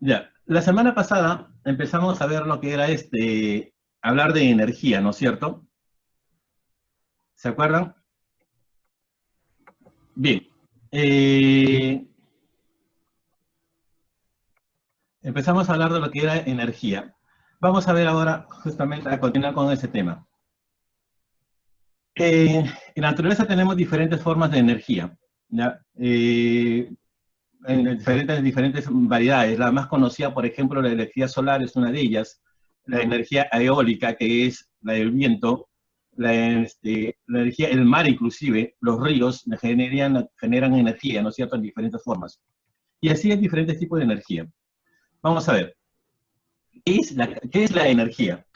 Ya, la semana pasada empezamos a ver lo que era hablar de energía, ¿no es cierto? ¿Se acuerdan? Bien. Eh, Empezamos a hablar de lo que era energía. Vamos a ver ahora, justamente, a continuar con ese tema. En la naturaleza tenemos diferentes formas de energía, ¿ya? En diferentes variedades. La más conocida, por ejemplo, la energía solar es una de ellas, la energía eólica, que es la del viento, la energía, el mar inclusive, los ríos generan energía, ¿no es cierto?, en diferentes formas. Y así hay diferentes tipos de energía. Vamos a ver, qué es la energía?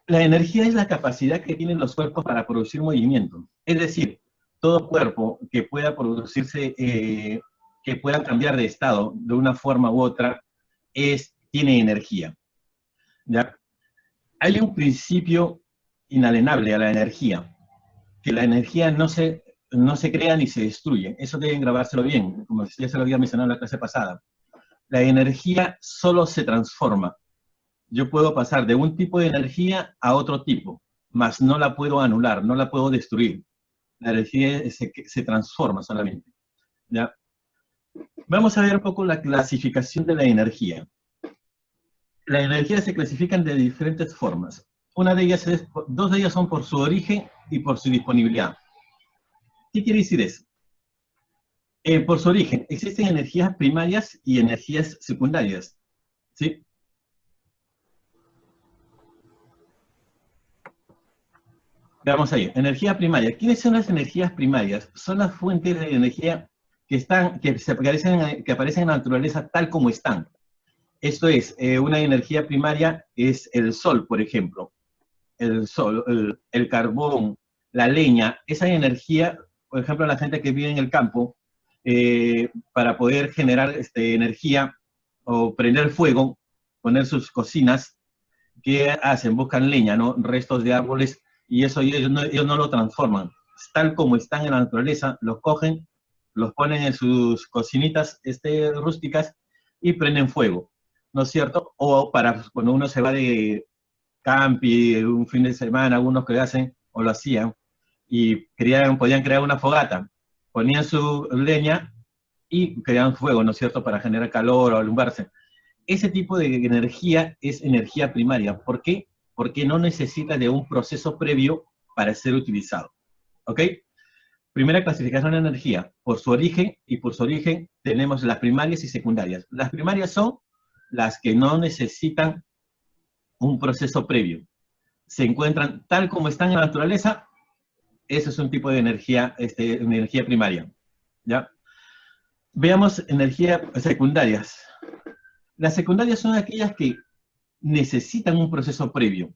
La energía es la capacidad que tienen los cuerpos para producir movimiento. Es decir, todo cuerpo que pueda producirse, que pueda cambiar de estado de una forma u otra, tiene energía. ¿Ya? Hay un principio inalienable a la energía, que la energía no se crea ni se destruye. Eso deben grabárselo bien, como ya se lo había mencionado en la clase pasada. La energía solo se transforma. Yo puedo pasar de un tipo de energía a otro tipo, mas no la puedo anular, no la puedo destruir. La energía se transforma solamente. ¿Ya? Vamos a ver un poco la clasificación de la energía. La energía se clasifican de diferentes formas. Dos de ellas son por su origen y por su disponibilidad. ¿Qué quiere decir eso? Por su origen, existen energías primarias y energías secundarias. ¿Sí? Veamos ahí, energía primaria. ¿Quiénes son las energías primarias? Son las fuentes de energía que aparecen en la naturaleza tal como están. Esto es, una energía primaria es el sol, por ejemplo. El sol, el carbón, la leña. Esa energía, por ejemplo, la gente que vive en el campo, para poder generar energía o prender fuego, poner sus cocinas, ¿qué hacen? Buscan leña, ¿no? Restos de árboles, y eso ellos no lo transforman. Tal como están en la naturaleza, los cogen, los ponen en sus cocinitas rústicas y prenden fuego, ¿no es cierto? O para cuando uno se va de campi, un fin de semana, algunos que hacen o lo hacían, y podían crear una fogata, ponían su leña y creaban fuego, ¿no es cierto?, para generar calor o alumbrarse. Ese tipo de energía es energía primaria. ¿Por qué? Porque no necesita de un proceso previo para ser utilizado. ¿Ok? Primera clasificación de energía, por su origen, y por su origen tenemos las primarias y secundarias. Las primarias son las que no necesitan un proceso previo. Se encuentran tal como están en la naturaleza, ese es un tipo de energía primaria. ¿Ya? Veamos energías secundarias. Las secundarias son aquellas que necesitan un proceso previo.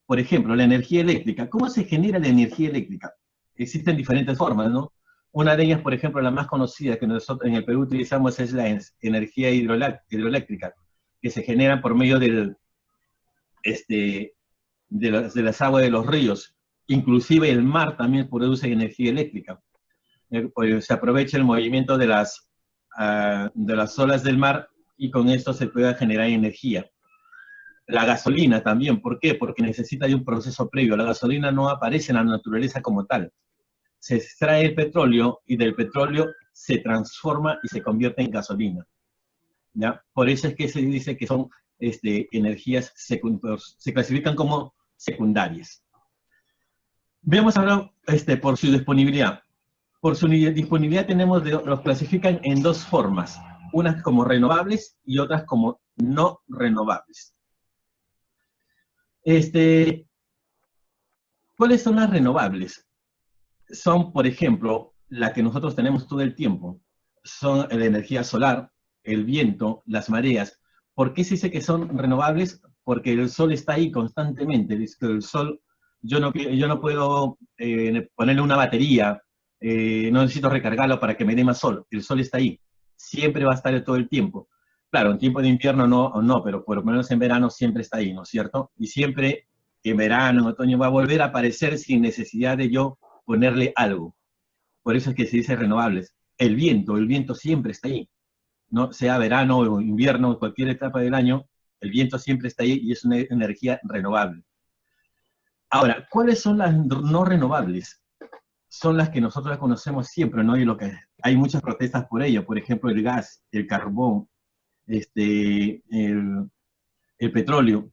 Por ejemplo, la energía eléctrica. ¿Cómo se genera la energía eléctrica? Existen diferentes formas, ¿no? Una de ellas, por ejemplo, la más conocida que nosotros en el Perú utilizamos es la energía hidroeléctrica, que se genera por medio de las aguas de los ríos. Inclusive el mar también produce energía eléctrica. Pues se aprovecha el movimiento de las olas del mar y con esto se puede generar energía. La gasolina también, ¿por qué? Porque necesita de un proceso previo. La gasolina no aparece en la naturaleza como tal. Se extrae el petróleo y del petróleo se transforma y se convierte en gasolina. ¿Ya? Por eso es que se dice que son energías secundarias, se clasifican como secundarias. Veamos ahora por su disponibilidad. Por su disponibilidad los clasifican en dos formas, unas como renovables y otras como no renovables. ¿Cuáles son las renovables? Son, por ejemplo, la que nosotros tenemos todo el tiempo. Son la energía solar, el viento, las mareas. ¿Por qué se dice que son renovables? Porque el sol está ahí constantemente. El sol, yo no puedo ponerle una batería, no necesito recargarlo para que me dé más sol. El sol está ahí. Siempre va a estar todo el tiempo. Claro, en tiempo de invierno no, pero por lo menos en verano siempre está ahí, ¿no es cierto? Y siempre en verano, en otoño, va a volver a aparecer sin necesidad de yo ponerle algo. Por eso es que se dice renovables. El viento siempre está ahí. ¿no? Sea verano o invierno, cualquier etapa del año, el viento siempre está ahí y es una energía renovable. Ahora, ¿cuáles son las no renovables? Son las que nosotros conocemos siempre, ¿no? Y lo que hay muchas protestas por ello, por ejemplo, el gas, el carbón, el petróleo.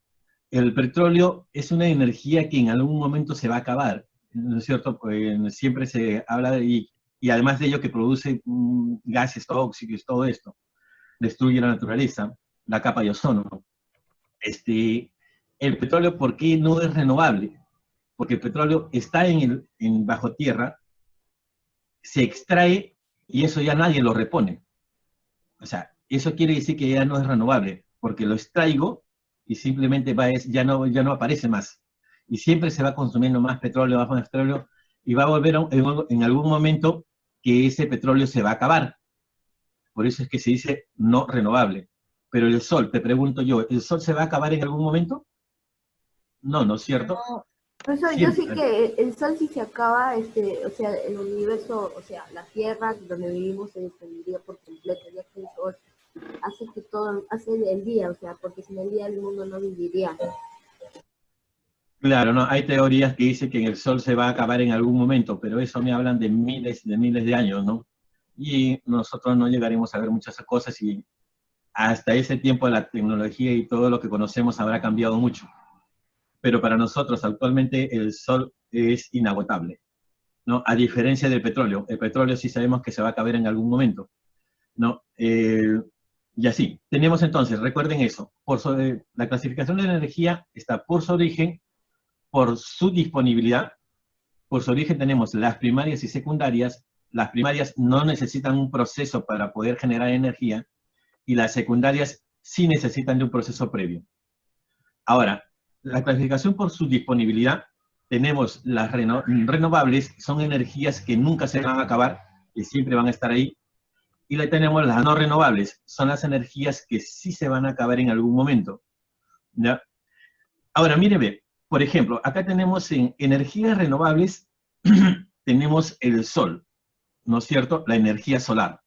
El petróleo es una energía que en algún momento se va a acabar, ¿no es cierto? Pues siempre se habla y además de ello que produce gases tóxicos, todo esto, destruye la naturaleza, la capa de ozono. El petróleo, ¿por qué no es renovable? Porque el petróleo está bajo tierra, se extrae y eso ya nadie lo repone. O sea, eso quiere decir que ya no es renovable, porque lo extraigo y simplemente ya no aparece más. Y siempre se va consumiendo más petróleo, y va a volver en algún momento que ese petróleo se va a acabar. Por eso es que se dice no renovable. Pero el sol, te pregunto yo, ¿el sol se va a acabar en algún momento? No, ¿no es cierto? No, eso yo sí Siempre. que el sol si se acaba, o sea, el universo, o sea, la Tierra donde vivimos se destruiría por completo, ya que el sol hace que todo, hace el día, o sea, porque sin el día el mundo no viviría. Claro, no, hay teorías que dicen que el sol se va a acabar en algún momento, pero eso me hablan de miles de años, ¿no? Y nosotros no llegaremos a ver muchas cosas y hasta ese tiempo la tecnología y todo lo que conocemos habrá cambiado mucho. Pero para nosotros actualmente el sol es inagotable, ¿no? A diferencia del petróleo. El petróleo sí sabemos que se va a acabar en algún momento, ¿no? Y así. Tenemos entonces, recuerden eso, la clasificación de la energía está por su origen, por su disponibilidad. Por su origen tenemos las primarias y secundarias. Las primarias no necesitan un proceso para poder generar energía y las secundarias sí necesitan de un proceso previo. Ahora, la clasificación por su disponibilidad, tenemos las renovables, son energías que nunca se van a acabar, que siempre van a estar ahí, y le tenemos las no renovables, son las energías que sí se van a acabar en algún momento, ¿ya? Ahora, míreme, por ejemplo, acá tenemos en energías renovables, tenemos el sol, ¿no es cierto? La energía solar.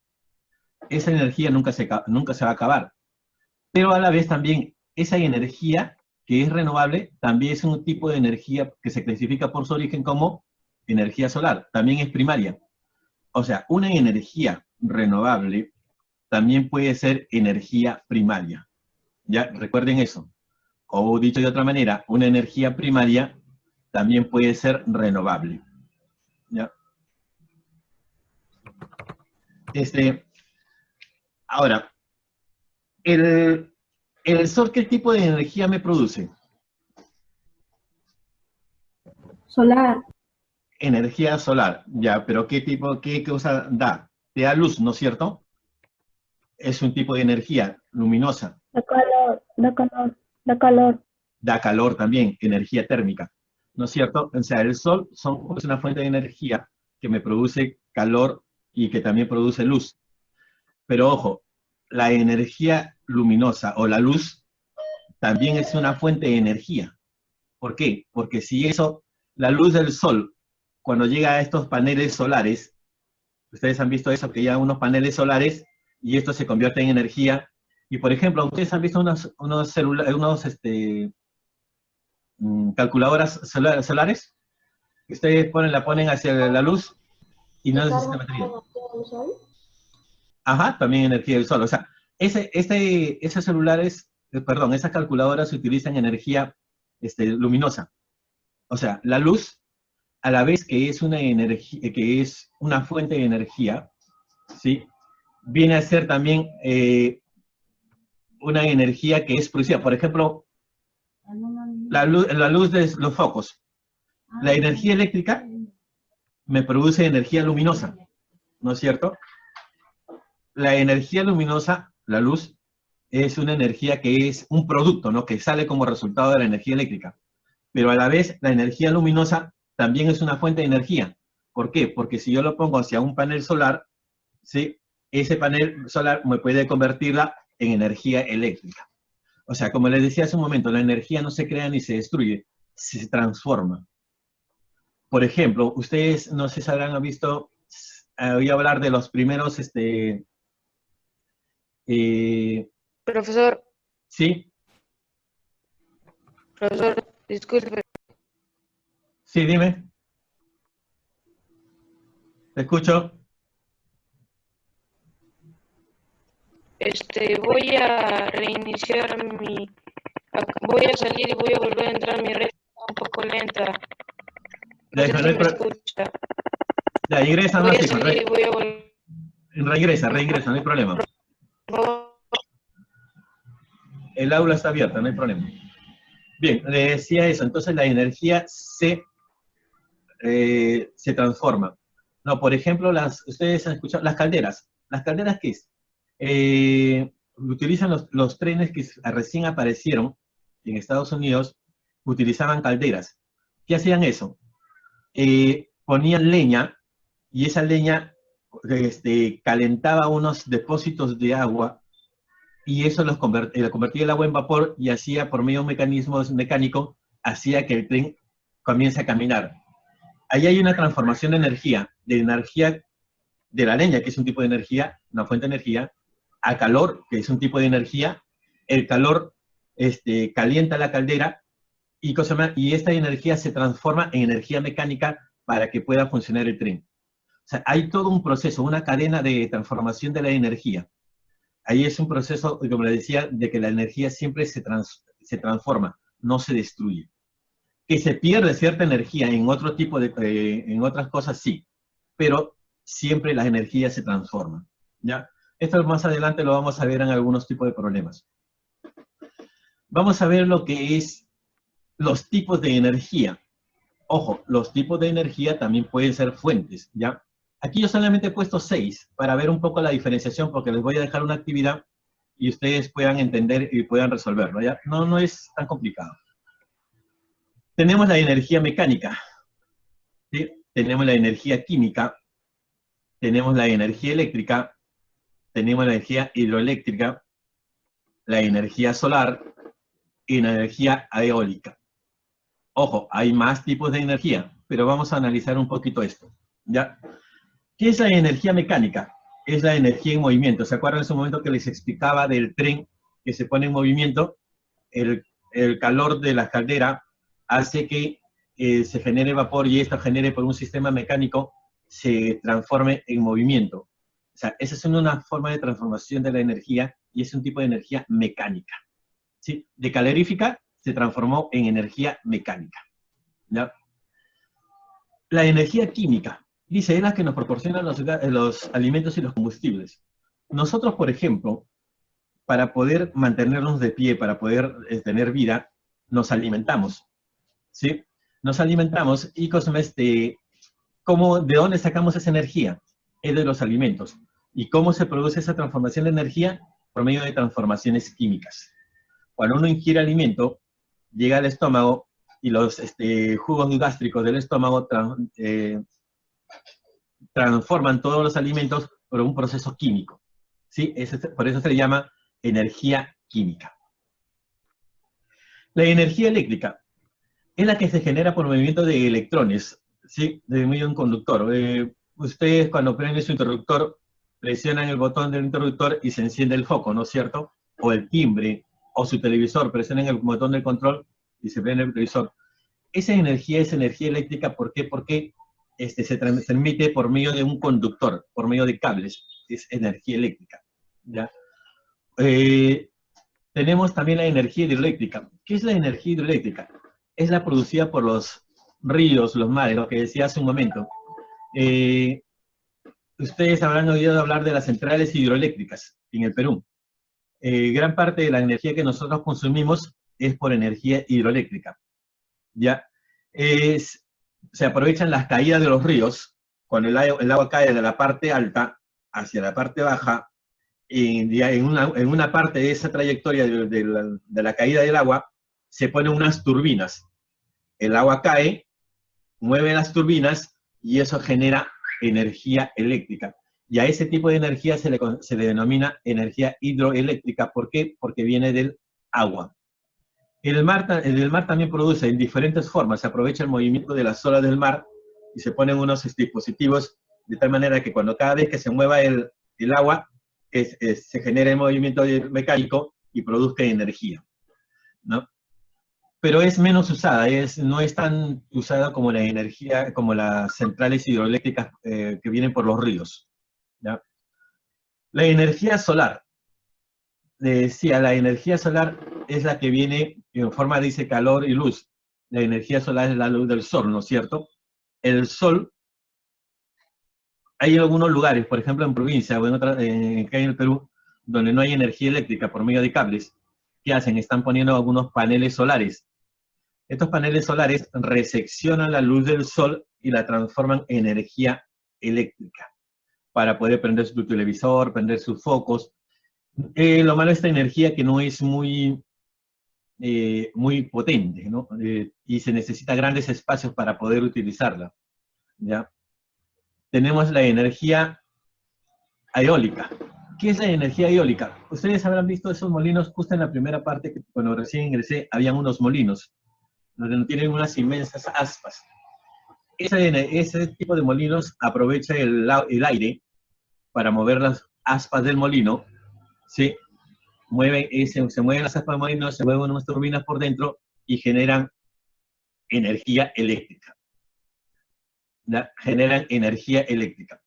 Esa energía nunca se va a acabar. Pero a la vez también esa energía que es renovable también es un tipo de energía que se clasifica por su origen como energía solar. También es primaria. O sea, una energía renovable también puede ser energía primaria. Ya, recuerden eso. O dicho de otra manera, una energía primaria también puede ser renovable. ¿Ya? Ahora, el sol, ¿qué tipo de energía me produce? Solar. Energía solar, ya, pero qué cosa da? Te da luz, ¿no es cierto? Es un tipo de energía luminosa. Da calor, da calor, da calor. Da calor también, energía térmica, ¿no es cierto? O sea, el sol es una fuente de energía que me produce calor y que también produce luz. Pero ojo, la energía luminosa o la luz también es una fuente de energía. ¿Por qué? Porque si eso, la luz del sol, cuando llega a estos paneles solares, ustedes han visto eso, que llegan unos paneles solares y esto se convierte en energía. Y por ejemplo, ustedes han visto calculadoras solares, que ustedes la ponen hacia la luz y no ¿Se necesita carga batería. con el sol? Ajá, también energía del sol. O sea, esos celulares, perdón, esas calculadoras utilizan energía luminosa. O sea, la luz, a la vez que es una energía, que es una fuente de energía, ¿sí? Viene a ser también una energía que es producida. Por ejemplo, la luz de los focos. La energía eléctrica me produce energía luminosa, ¿no es cierto? La energía luminosa, la luz, es una energía que es un producto, ¿no? Que sale como resultado de la energía eléctrica. Pero a la vez, la energía luminosa también es una fuente de energía. ¿Por qué? Porque si yo lo pongo hacia un panel solar, ¿sí? Ese panel solar me puede convertirla en energía eléctrica. O sea, como les decía hace un momento, la energía no se crea ni se destruye, se transforma. Por ejemplo, ustedes no sé si habrán visto, oí hablar de los primeros Profesor, Sí, profesor, disculpe. sí, dime. Te escucho. Voy a reiniciar voy a salir y voy a volver a entrar. Mi red está un poco lenta. No Ya, sé hijo, si me escucha. ya, ingresa Voy más, a hijo. salir y voy a volver. Regresa, no hay problema. Por favor. El aula está abierta, no hay problema. Bien, le decía eso. Entonces la energía se transforma. No, por ejemplo, ustedes han escuchado las calderas. ¿Las calderas qué es? Utilizan los trenes que recién aparecieron en Estados Unidos, utilizaban calderas. ¿Qué hacían eso? Ponían leña y esa leña calentaba unos depósitos de agua y eso convertía el agua en vapor y hacía, por medio de un mecanismo mecánico, hacía que el tren comience a caminar. Ahí hay una transformación de energía de la leña, que es un tipo de energía, una fuente de energía, a calor, que es un tipo de energía. El calor calienta la caldera y esta energía se transforma en energía mecánica para que pueda funcionar el tren. O sea, hay todo un proceso, una cadena de transformación de la energía. Ahí es un proceso, como le decía, de que la energía siempre se transforma, no se destruye. Que se pierde cierta energía en otro tipo en otras cosas, sí, pero siempre las energías se transforman, ¿ya? Esto más adelante lo vamos a ver en algunos tipos de problemas. Vamos a ver lo que es los tipos de energía. Ojo, los tipos de energía también pueden ser fuentes, ¿ya? Aquí yo solamente he puesto 6 para ver un poco la diferenciación, porque les voy a dejar una actividad y ustedes puedan entender y puedan resolverlo, ¿ya? No es tan complicado. Tenemos la energía mecánica, ¿sí? Tenemos la energía química, tenemos la energía eléctrica, tenemos la energía hidroeléctrica, la energía solar y la energía eólica. Ojo, hay más tipos de energía, pero vamos a analizar un poquito esto, ¿ya? ¿Qué es la energía mecánica? Es la energía en movimiento. ¿Se acuerdan en ese momento que les explicaba del tren que se pone en movimiento? El calor de la caldera hace que se genere vapor y esto genere por un sistema mecánico, se transforme en movimiento. O sea, esa es una forma de transformación de la energía y es un tipo de energía mecánica, ¿sí? De calorífica se transformó en energía mecánica, ¿ya? La energía química, dice, es la que nos proporciona los alimentos y los combustibles. Nosotros, por ejemplo, para poder mantenernos de pie, para poder tener vida, nos alimentamos, ¿sí? Nos alimentamos y ¿de dónde sacamos esa energía? Es de los alimentos. ¿Y cómo se produce esa transformación de energía? Por medio de transformaciones químicas. Cuando uno ingiere alimento, llega al estómago y los jugos gástricos del estómago transforman todos los alimentos por un proceso químico, ¿sí? Por eso se le llama energía química. La energía eléctrica es la que se genera por movimiento de electrones, ¿sí? De medio de un conductor. Ustedes cuando prenden su interruptor, presionan el botón del interruptor y se enciende el foco, ¿no es cierto? O el timbre, o su televisor, presionan el botón del control y se prende el televisor. Esa energía es energía eléctrica, ¿por qué? Porque se transmite por medio de un conductor, por medio de cables, es energía eléctrica, ¿ya? Tenemos también la energía hidroeléctrica. ¿Qué es la energía hidroeléctrica? Es la producida por los ríos, los mares, lo que decía hace un momento. Ustedes habrán oído hablar de las centrales hidroeléctricas en el Perú. Gran parte de la energía que nosotros consumimos es por energía hidroeléctrica, ¿ya? Se aprovechan las caídas de los ríos, cuando el agua cae de la parte alta hacia la parte baja, en una parte de esa trayectoria de la caída del agua, se ponen unas turbinas. El agua cae, mueve las turbinas y eso genera energía eléctrica. Y a ese tipo de energía se le denomina energía hidroeléctrica. ¿Por qué? Porque viene del agua. El mar también produce en diferentes formas. Se aprovecha el movimiento de las olas del mar y se ponen unos dispositivos de tal manera que cada vez que se mueva el agua, se genere movimiento mecánico y produzca energía, ¿no? Pero es menos usada, no es tan usada como la energía, como las centrales hidroeléctricas que vienen por los ríos, ¿ya? La energía solar, decía, la energía solar es la que viene en forma, dice, calor y luz. La energía solar es la luz del sol, ¿no es cierto? El sol, hay algunos lugares, por ejemplo en provincia o acá en el Perú, donde no hay energía eléctrica por medio de cables. ¿Qué hacen? Están poniendo algunos paneles solares. Estos paneles solares reseccionan la luz del sol y la transforman en energía eléctrica para poder prender su televisor, prender sus focos. Lo malo de esta energía que no es muy potente, ¿no? Y se necesita grandes espacios para poder utilizarla, ¿ya? Tenemos la energía eólica. ¿Qué es la energía eólica? Ustedes habrán visto esos molinos justo en la primera parte, que cuando recién ingresé, habían unos molinos, donde tienen unas inmensas aspas. Ese tipo de molinos aprovecha el aire para mover las aspas del molino, ¿sí? Se mueven las aspas del molino, se mueven unas turbinas por dentro y generan energía eléctrica. Generan energía eléctrica.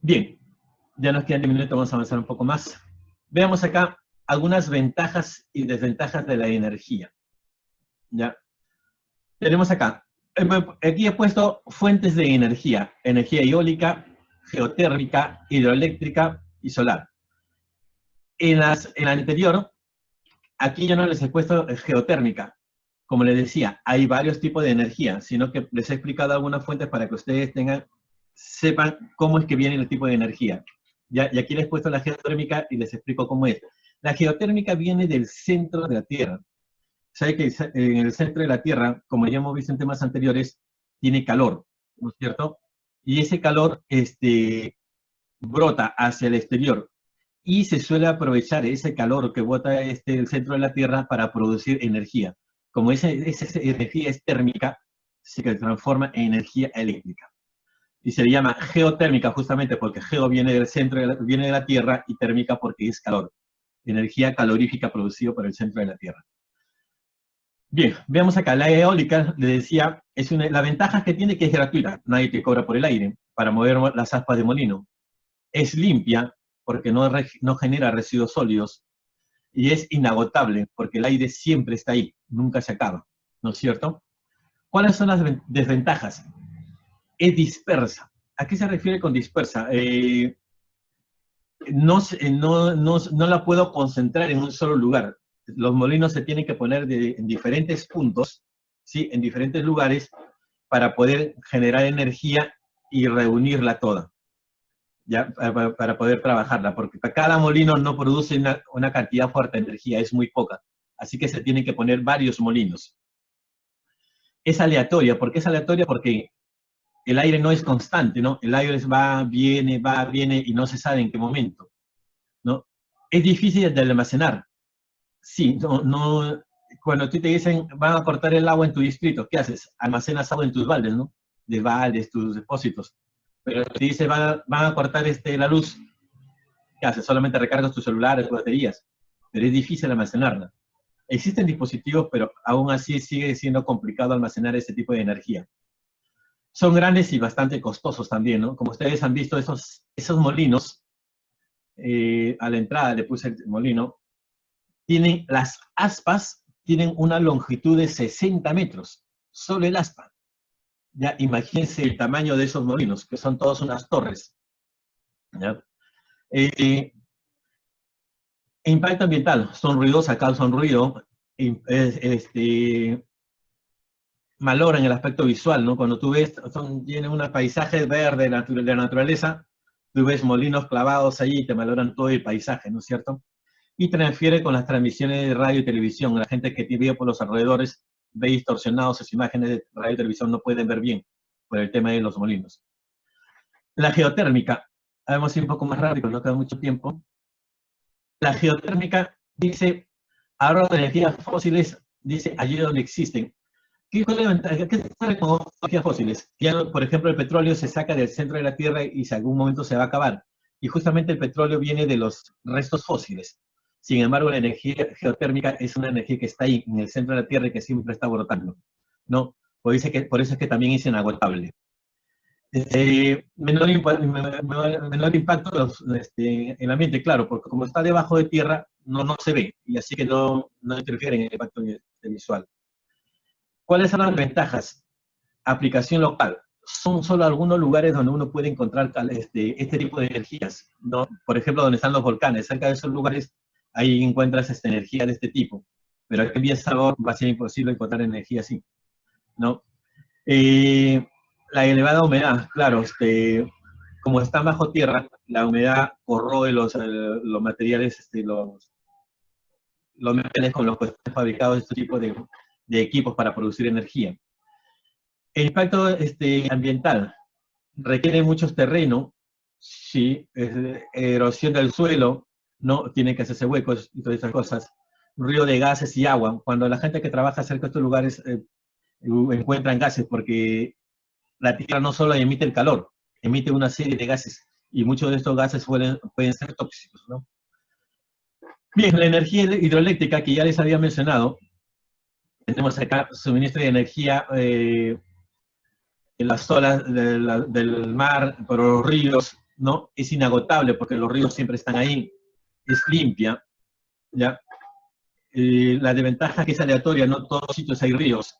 Bien, ya nos quedan 10 minutos, vamos a avanzar un poco más. Veamos acá algunas ventajas y desventajas de la energía. ¿Ya? Tenemos acá, aquí he puesto fuentes de energía eólica, geotérmica, hidroeléctrica y solar. En la anterior, aquí yo no les he puesto geotérmica. Como les decía, hay varios tipos de energía, sino que les he explicado algunas fuentes para que ustedes sepan cómo es que viene el tipo de energía. Y aquí les he puesto la geotérmica y les explico cómo es. La geotérmica viene del centro de la Tierra. Sabe que en el centro de la Tierra, como ya hemos visto en temas anteriores, tiene calor, ¿no es cierto? Y ese calor brota hacia el exterior y se suele aprovechar ese calor que bota el centro de la Tierra para producir energía. Como esa energía es térmica, se transforma en energía eléctrica. Y se le llama geotérmica justamente porque geo viene del centro, viene de la Tierra, y térmica porque es calor. Energía calorífica producida por el centro de la Tierra. Bien, veamos acá, la eólica, le decía, la ventaja que tiene que es gratuita, nadie te cobra por el aire para mover las aspas de molino. Es limpia porque no genera residuos sólidos, y es inagotable porque el aire siempre está ahí, nunca se acaba, ¿no es cierto? ¿Cuáles son las desventajas? Es dispersa. ¿A qué se refiere con dispersa? No la puedo concentrar en un solo lugar. Los molinos se tienen que poner en diferentes puntos, ¿sí? En diferentes lugares, para poder generar energía y reunirla toda, ¿ya? Para poder trabajarla, porque cada molino no produce una cantidad fuerte de energía, es muy poca. Así que se tienen que poner varios molinos. Es aleatoria. ¿Por qué es aleatoria? Porque el aire no es constante, ¿no? El aire va, viene, y no se sabe en qué momento, ¿no? Es difícil de almacenar. Sí, cuando te dicen, van a cortar el agua en tu distrito, ¿qué haces? Almacenas agua en tus baldes, ¿no? De baldes, tus depósitos. Pero te dice, van a cortar la luz, ¿qué haces? Solamente recargas tus celulares, tus baterías. Pero es difícil almacenarla. Existen dispositivos, pero aún así sigue siendo complicado almacenar ese tipo de energía. Son grandes y bastante costosos también, ¿no? Como ustedes han visto, esos molinos, a la entrada le puse el molino, las aspas tienen una longitud de 60 metros, solo el aspa. Ya, imagínense el tamaño de esos molinos, que son todas unas torres. ¿Ya? Impacto ambiental, son ruidosos, causan ruido, maloran el aspecto visual, ¿no? Cuando tú ves, tienen un paisaje verde de la naturaleza, tú ves molinos clavados allí y te maloran todo el paisaje, ¿no es cierto? Y transfiere con las transmisiones de radio y televisión. La gente que vive por los alrededores ve distorsionados sus imágenes de radio y televisión, no pueden ver bien por el tema de los molinos. La geotérmica, vamos a ir un poco más rápido, no queda mucho tiempo. La geotérmica dice, ahorro de energías fósiles, dice, allí donde existen. ¿Qué se sabe con energías fósiles? Ya, por ejemplo, el petróleo se saca del centro de la Tierra y si algún momento se va a acabar. y justamente el petróleo viene de los restos fósiles. Sin embargo, la energía geotérmica es una energía que está ahí, en el centro de la Tierra y que siempre está brotando, ¿no? Por eso es que también es inagotable. Menor impacto en el ambiente, claro, porque como está debajo de tierra, no se ve, y así que no interfiere en el impacto visual. ¿Cuáles son las ventajas? Aplicación local. Son solo algunos lugares donde uno puede encontrar este tipo de energías, ¿no? Por ejemplo, donde están los volcanes, cerca de esos lugares, ahí encuentras energía de este tipo. Pero aquí en Villa Salvador va a ser imposible encontrar energía así, ¿no? La elevada humedad, claro, como está bajo tierra, la humedad corroe los materiales, los materiales con los que están fabricados este tipo de equipos para producir energía. El impacto ambiental requiere muchos terrenos, sí, erosión del suelo, no tiene que hacerse huecos y todas esas cosas, río de gases y agua. Cuando la gente que trabaja cerca de estos lugares encuentran gases, porque la Tierra no solo emite el calor, emite una serie de gases, y muchos de estos gases pueden ser tóxicos, ¿no? Bien, la energía hidroeléctrica, que ya les había mencionado, tenemos acá suministro de energía en las olas del mar, por los ríos, ¿no? Es inagotable porque los ríos siempre están ahí, es limpia, ¿ya? La desventaja es que es aleatoria, no en todos los sitios hay ríos,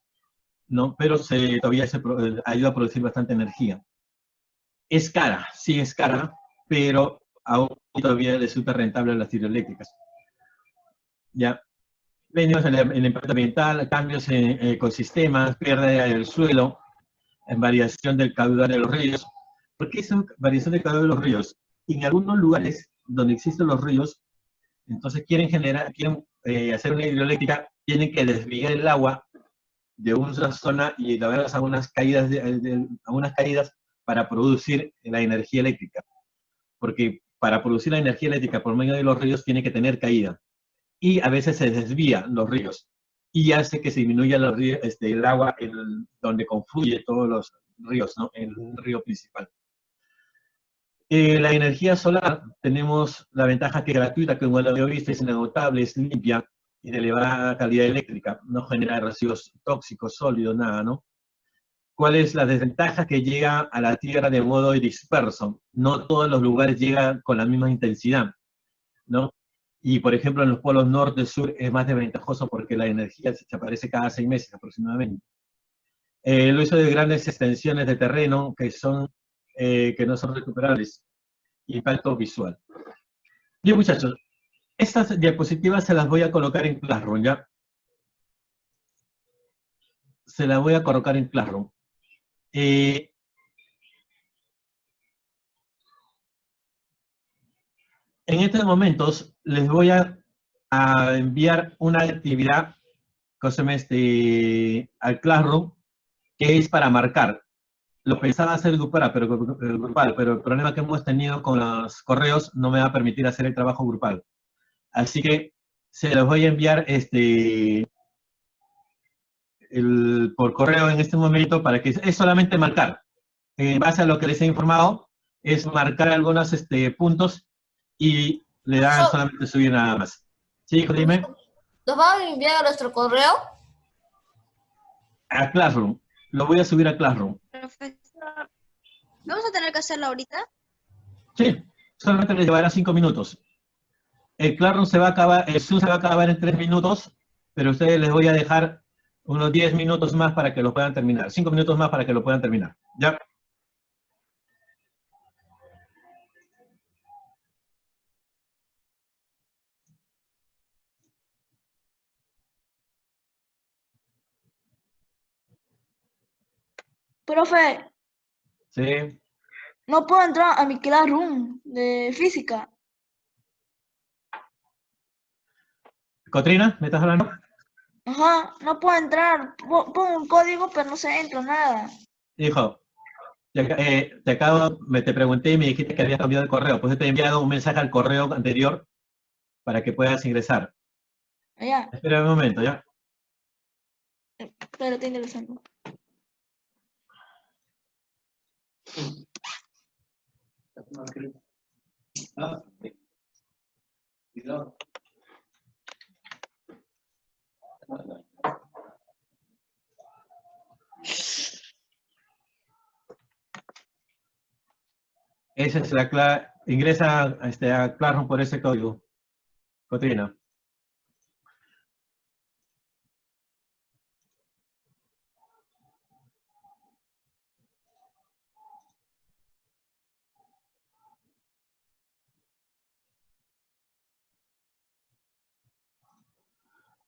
¿no? Pero todavía ayuda a producir bastante energía. Es cara, sí es cara, pero aún todavía resulta rentable a las hidroeléctricas. ¿Ya? Venimos en el impacto ambiental, cambios en ecosistemas, pérdida del suelo, en variación del caudal de los ríos. ¿Por qué es variación del caudal de los ríos? En algunos lugares donde existen los ríos, entonces quieren hacer una hidroeléctrica, tienen que desviar el agua de una zona y llevarlas a unas caídas, para producir la energía eléctrica. Porque para producir la energía eléctrica por medio de los ríos tiene que tener caída. Y a veces se desvían los ríos y hace que se disminuya el agua donde confluye todos los ríos, ¿no? En un río principal. La energía solar, tenemos la ventaja que es gratuita, que como lo había visto, es inagotable, es limpia y de elevada calidad eléctrica, no genera residuos tóxicos, sólidos, nada, ¿no? ¿Cuál es la desventaja? Que llega a la Tierra de modo disperso. No todos los lugares llegan con la misma intensidad, ¿no? Y, por ejemplo, en los polos norte y sur es más desventajoso porque la energía se aparece cada 6 meses aproximadamente. El uso de grandes extensiones de terreno que no son recuperables. Impacto visual. Bien, muchachos, estas diapositivas se las voy a colocar en Classroom, ¿ya? Se las voy a colocar en Classroom. En estos momentos les voy a enviar una actividad al Classroom, que es para marcar. Lo pensaba hacer grupal, pero el problema que hemos tenido con los correos no me va a permitir hacer el trabajo grupal. Así que se los voy a enviar por correo en este momento para que es solamente marcar. En base a lo que les he informado, es marcar algunos puntos y le dan solamente subir nada más. ¿Sí, hijo, dime? ¿Nos van a enviar a nuestro correo? A Classroom. Lo voy a subir a Classroom. Profesor, ¿vamos a tener que hacerlo ahorita? Sí, solamente les llevará 5 minutos. El Classroom se va a acabar, el Zoom se va a acabar en 3 minutos, pero a ustedes les voy a dejar unos 10 minutos más para que lo puedan terminar. 5 minutos más para que lo puedan terminar. ¿Ya? Profe, Sí. no puedo entrar a mi Classroom de física. ¿Cotrina? ¿Me estás hablando? Ajá, no puedo entrar. Pongo un código, pero no se entra nada. Hijo, te pregunté y me dijiste que habías cambiado el correo. Pues te he enviado un mensaje al correo anterior para que puedas ingresar. Allá, Espera un momento, ¿ya? pero está interesante. Ah, sí. Cuidado. Esa es la clave. Ingresa a Classroom por ese código. Cotrina.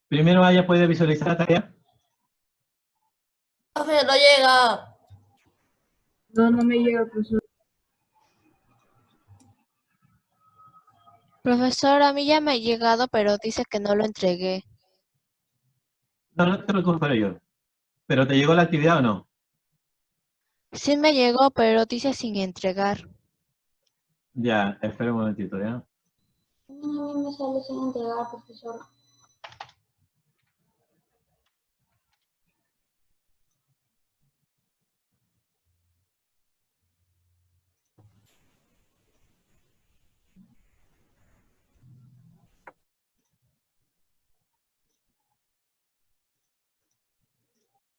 Primero Aya puede visualizar la tarea. Profe, no llega. No, no me llega, profesor. Profesor, a mí ya me ha llegado, pero dice que no lo entregué. No, no te preocupes yo. ¿Pero te llegó la actividad o no? Sí me llegó, pero dice sin entregar. Ya, espera un momentito, ¿ya? A mí me sale sin entregar, profesor.